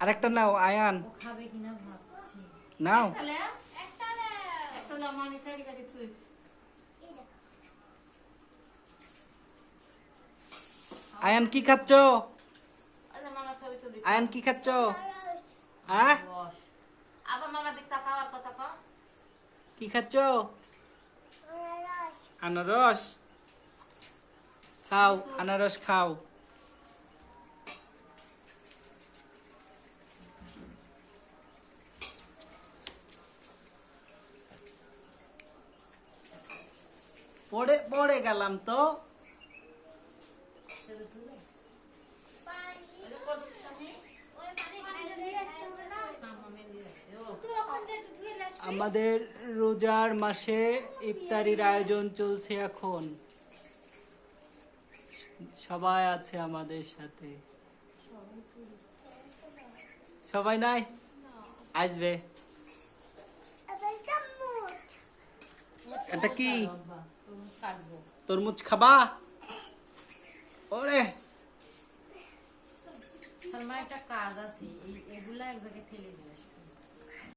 আরেকটা নাও আয়ান, ও খাবে কিনা ভাবছি। নাও। আয়ান কি খাচ্ছ? আয়ান কি খাচ্ছ? হ্যাঁ, রস। আবার মামা দিক তাকাও আর কথা কও। কি খাচ্ছ? আনারস খাও, আনারস খাও। পড়ে পড়ে গেলাম তো। আমাদের রোজার মাসে ইফতারির আয়োজন চলছে এখন। সবাই আছে আমাদের সাথে। সবাই নাই, আসবে। এটা কি? তরমুজ খাবা? ওরে সালমা একটা কাজ আছে, এগুলা এক জায়গায় ফেলে দিয়ে আসবে।